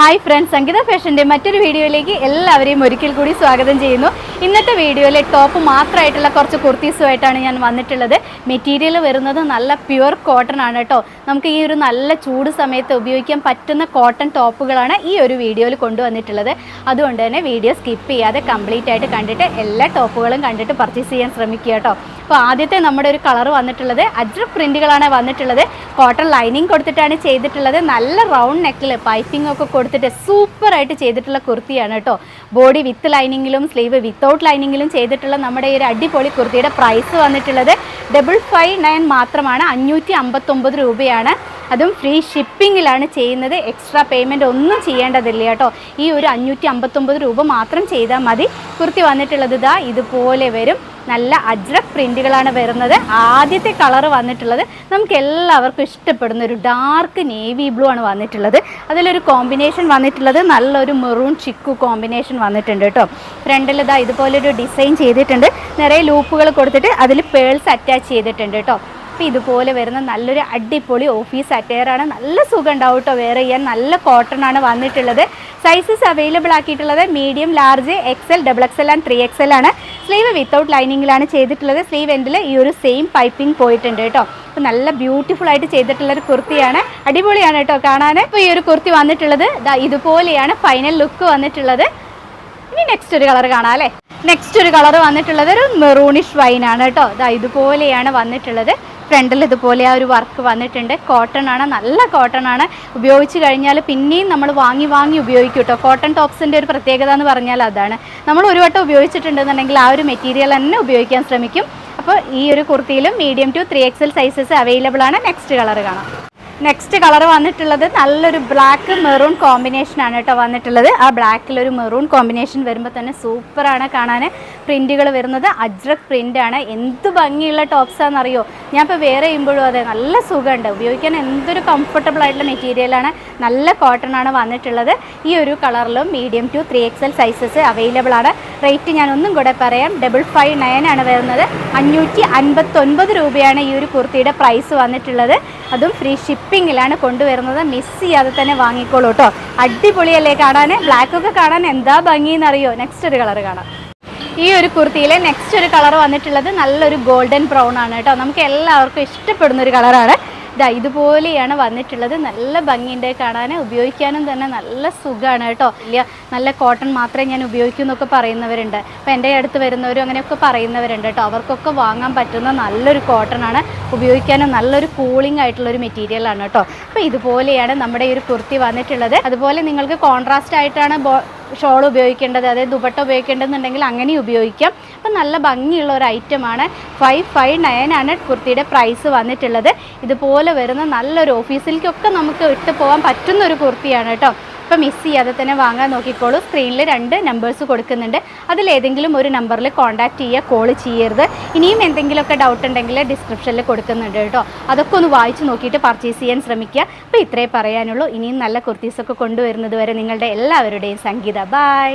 Hi friends, സംഗീത ഫാഷൻ്റെ മറ്റൊരു വീഡിയോയിലേക്ക് എല്ലാവരെയും ഒരിക്കൽ കൂടി സ്വാഗതം ചെയ്യുന്നു. ഇന്നത്തെ വീഡിയോയിൽ ടോപ്പ് മാത്രമായിട്ടുള്ള കുറച്ച് കുർത്തീസുമായിട്ടാണ് ഞാൻ വന്നിട്ടുള്ളത്. മെറ്റീരിയൽ വരുന്നത് നല്ല പ്യുവർ കോട്ടൺ ആണ് കേട്ടോ. നമുക്ക് ഈ ഒരു നല്ല ചൂട് സമയത്ത് ഉപയോഗിക്കാൻ പറ്റുന്ന കോട്ടൺ ടോപ്പുകളാണ് ഈ ഒരു വീഡിയോയിൽ കൊണ്ടുവന്നിട്ടുള്ളത്. അതുകൊണ്ട് തന്നെ വീഡിയോ സ്കിപ്പ് ചെയ്യാതെ കംപ്ലീറ്റ് ആയിട്ട് കണ്ടിട്ട് എല്ലാ ടോപ്പുകളും കണ്ടിട്ട് പർച്ചേസ് ചെയ്യാൻ ശ്രമിക്കുക കേട്ടോ. അപ്പോൾ ആദ്യത്തെ നമ്മുടെ ഒരു കളർ വന്നിട്ടുള്ളത് അജ്രക് പ്രിൻറ്റുകളാണ് വന്നിട്ടുള്ളത്. കോട്ടൺ ലൈനിങ് കൊടുത്തിട്ടാണ് ചെയ്തിട്ടുള്ളത്. നല്ല റൗണ്ട് നെക്കിൽ പൈപ്പിംഗ് ഒക്കെ കൊടുത്തിട്ട് സൂപ്പറായിട്ട് ചെയ്തിട്ടുള്ള കുർത്തിയാണ് കേട്ടോ. ബോഡി വിത്ത് ലൈനിങ്ങിലും സ്ലീവ് വിത്തൗട്ട് ലൈനിങ്ങിലും ചെയ്തിട്ടുള്ള നമ്മുടെ ഈ ഒരു അടിപൊളി കുർത്തിയുടെ പ്രൈസ് വന്നിട്ടുള്ളത് 559 മാത്രമാണ്. 559 രൂപയാണ്. അതും ഫ്രീ ഷിപ്പിങ്ങിലാണ് ചെയ്യുന്നത്. എക്സ്ട്രാ പേയ്മെൻറ്റ് ഒന്നും ചെയ്യേണ്ടതില്ല കേട്ടോ. ഈ ഒരു 559 രൂപ മാത്രം ചെയ്താൽ മതി. കുർത്തി വന്നിട്ടുള്ളത് ഇതാ ഇതുപോലെ വരും. നല്ല അജ്രക് പ്രിൻറ്റുകളാണ് വരുന്നത്. ആദ്യത്തെ കളർ വന്നിട്ടുള്ളത് നമുക്ക് എല്ലാവർക്കും ഇഷ്ടപ്പെടുന്ന ഒരു ഡാർക്ക് നേവി ബ്ലൂ ആണ് വന്നിട്ടുള്ളത്. അതിലൊരു കോമ്പിനേഷൻ വന്നിട്ടുള്ളത് നല്ലൊരു മെറൂൺ ചിക്കു കോമ്പിനേഷൻ വന്നിട്ടുണ്ട് കേട്ടോ. ഫ്രണ്ടിൽ ഇതാ ഇതുപോലൊരു ഡിസൈൻ ചെയ്തിട്ടുണ്ട്. നിറയെ ലൂപ്പുകൾ കൊടുത്തിട്ട് അതിൽ പേൾസ് അറ്റാച്ച് ചെയ്തിട്ടുണ്ട് കേട്ടോ. അപ്പോൾ ഇതുപോലെ വരുന്ന നല്ലൊരു അടിപൊളി ഓഫീസ് അറ്റയറാണ്. നല്ല സുഖം ഉണ്ടാവും കേട്ടോ വെയർ ചെയ്യാൻ. നല്ല കോട്ടൺ ആണ് വന്നിട്ടുള്ളത്. സൈസസ് അവൈലബിൾ ആക്കിയിട്ടുള്ളത് medium, large, XL, XXL and 3XL ആണ്. സ്ലീവ് വിത്തൗട്ട് ലൈനിങ്ങിലാണ് ചെയ്തിട്ടുള്ളത്. സ്ലീവ് എൻഡിൽ ഈ ഒരു സെയിം പൈപ്പിംഗ് പോയിട്ടുണ്ട് കേട്ടോ. അപ്പോൾ നല്ല ബ്യൂട്ടിഫുൾ ആയിട്ട് ചെയ്തിട്ടുള്ളൊരു കുർത്തിയാണ്. അടിപൊളിയാണ് കേട്ടോ കാണാൻ. അപ്പോൾ ഈ ഒരു കുർത്തി വന്നിട്ടുള്ളത് ഇതുപോലെയാണ് ഫൈനൽ ലുക്ക് വന്നിട്ടുള്ളത്. ഇനി നെക്സ്റ്റ് ഒരു കളർ കാണാം അല്ലേ. നെക്സ്റ്റ് ഒരു കളർ വന്നിട്ടുള്ളത് ഒരു മെറൂണിഷ് വൈൻ ആണ് കേട്ടോ. ഇതുപോലെയാണ് വന്നിട്ടുള്ളത്. ഫ്രണ്ടിൽ ഇതുപോലെ ആ ഒരു വർക്ക് വന്നിട്ടുണ്ട്. കോട്ടൺ ആണ്, നല്ല കോട്ടൺ ആണ്. ഉപയോഗിച്ച് കഴിഞ്ഞാൽ പിന്നെയും നമ്മൾ വാങ്ങി ഉപയോഗിക്കും കേട്ടോ. കോട്ടൺ ടോപ്സിൻ്റെ ഒരു പ്രത്യേകത എന്ന് പറഞ്ഞാൽ അതാണ്. നമ്മൾ ഒരു വട്ടം ഉപയോഗിച്ചിട്ടുണ്ടെന്നുണ്ടെങ്കിൽ ആ ഒരു മെറ്റീരിയൽ തന്നെ ഉപയോഗിക്കാൻ ശ്രമിക്കും. അപ്പോൾ ഈ ഒരു കുർത്തിയിലും medium to 3XL sizes available ആണ്. നെക്സ്റ്റ് കളർ കാണാം. നെക്സ്റ്റ് കളർ വന്നിട്ടുള്ളത് നല്ലൊരു ബ്ലാക്ക് മെറൂൺ കോമ്പിനേഷനാണ് കേട്ടോ വന്നിട്ടുള്ളത്. ആ ബ്ലാക്കിലൊരു മെറൂൺ കോമ്പിനേഷൻ വരുമ്പോൾ തന്നെ സൂപ്പറാണ് കാണാൻ. പ്രിൻറ്റുകൾ വരുന്നത് അജ്രക് പ്രിൻ്റാണ്. എന്ത് ഭംഗിയുള്ള ടോപ്സാണെന്നറിയോ. ഞാൻ ഇപ്പോൾ വേറെ ചെയ്യുമ്പോഴും അതെ നല്ല സുഖമുണ്ട് ഉപയോഗിക്കാൻ. എന്തൊരു കംഫർട്ടബിൾ ആയിട്ടുള്ള മെറ്റീരിയലാണ്. നല്ല കോട്ടൺ ആണ് വന്നിട്ടുള്ളത്. ഈ ഒരു കളറിലും medium to 3XL sizes available ആണ്. റേറ്റ് ഞാൻ ഒന്നും കൂടെ പറയാം. 559 ആണ് വരുന്നത്. 559 രൂപയാണ് ഈ ഒരു കുർത്തിയുടെ പ്രൈസ് വന്നിട്ടുള്ളത്. അതും ഫ്രീ ഷിപ്പിങ്ങിലാണ് കൊണ്ടുവരുന്നത്. മിസ് ചെയ്യാതെ തന്നെ വാങ്ങിക്കോളൂ കേട്ടോ. അടിപൊളിയല്ലേ കാണാൻ. ബ്ലാക്കൊക്കെ കാണാൻ എന്താ ഭംഗിയെന്നറിയോ. നെക്സ്റ്റ് ഒരു കളർ കാണാം. ഈ ഒരു കുർത്തിയിലെ നെക്സ്റ്റ് ഒരു കളർ വന്നിട്ടുള്ളത് നല്ലൊരു ഗോൾഡൻ ബ്രൗൺ ആണ് കേട്ടോ. നമുക്ക് എല്ലാവർക്കും ഇഷ്ടപ്പെടുന്ന ഒരു കളറാണ്. ഇതുപോലെയാണ് വന്നിട്ടുള്ളത്. നല്ല ഭംഗിയുണ്ട് കാണാൻ. ഉപയോഗിക്കാനും തന്നെ നല്ല സുഖമാണ് കേട്ടോ. ഇല്ല നല്ല കോട്ടൺ മാത്രമേ ഞാൻ ഉപയോഗിക്കൂ എന്നൊക്കെ പറയുന്നവരുണ്ട്. അപ്പോൾ എൻ്റെ അടുത്ത് വരുന്നവരും അങ്ങനെയൊക്കെ പറയുന്നവരുണ്ട് കേട്ടോ. അവർക്കൊക്കെ വാങ്ങാൻ പറ്റുന്ന നല്ലൊരു കോട്ടൺ ആണ്. ഉപയോഗിക്കാനും നല്ലൊരു കൂളിംഗ് ആയിട്ടുള്ളൊരു മെറ്റീരിയലാണ് കേട്ടോ. അപ്പോൾ ഇതുപോലെയാണ് നമ്മുടെ ഈ ഒരു കുർത്തി വന്നിട്ടുള്ളത്. അതുപോലെ നിങ്ങൾക്ക് കോൺട്രാസ്റ്റ് ആയിട്ടാണ് ഷോൾ ഉപയോഗിക്കേണ്ടത്, അതായത് ദുപ്പട്ട ഉപയോഗിക്കേണ്ടതെന്നുണ്ടെങ്കിൽ അങ്ങനെ ഉപയോഗിക്കാം. അപ്പം നല്ല ഭംഗിയുള്ള ഒരു ഐറ്റമാണ്. 559 ആണ് കുർത്തിയുടെ പ്രൈസ് വന്നിട്ടുള്ളത്. ഇതുപോലെ വരുന്ന നല്ലൊരു ഓഫീസിലേക്കൊക്കെ നമുക്ക് ഇട്ട് പോകാൻ പറ്റുന്ന ഒരു കുർത്തിയാണ് കേട്ടോ. അപ്പോൾ മിസ് ചെയ്യാതെ തന്നെ വാങ്ങാൻ നോക്കിക്കോളൂ. സ്ക്രീനിൽ 2 നമ്പേഴ്സ് കൊടുക്കുന്നുണ്ട്. അതിലേതെങ്കിലും ഒരു നമ്പറിൽ കോൺടാക്റ്റ് ചെയ്യുക, കോൾ ചെയ്യരുത്. ഇനിയും എന്തെങ്കിലുമൊക്കെ ഡൗട്ട് ഉണ്ടെങ്കിൽ ഡിസ്ക്രിപ്ഷനിൽ കൊടുക്കുന്നുണ്ട് കേട്ടോ. അതൊക്കെ ഒന്ന് വായിച്ച് നോക്കിയിട്ട് പർച്ചേസ് ചെയ്യാൻ ശ്രമിക്കുക. അപ്പോൾ ഇത്രേ പറയാനുള്ളൂ. ഇനിയും നല്ല കുർത്തീസൊക്കെ കൊണ്ടുവരുന്നത് വരെ നിങ്ങളുടെ എല്ലാവരുടെയും സംഗീത. ബൈ.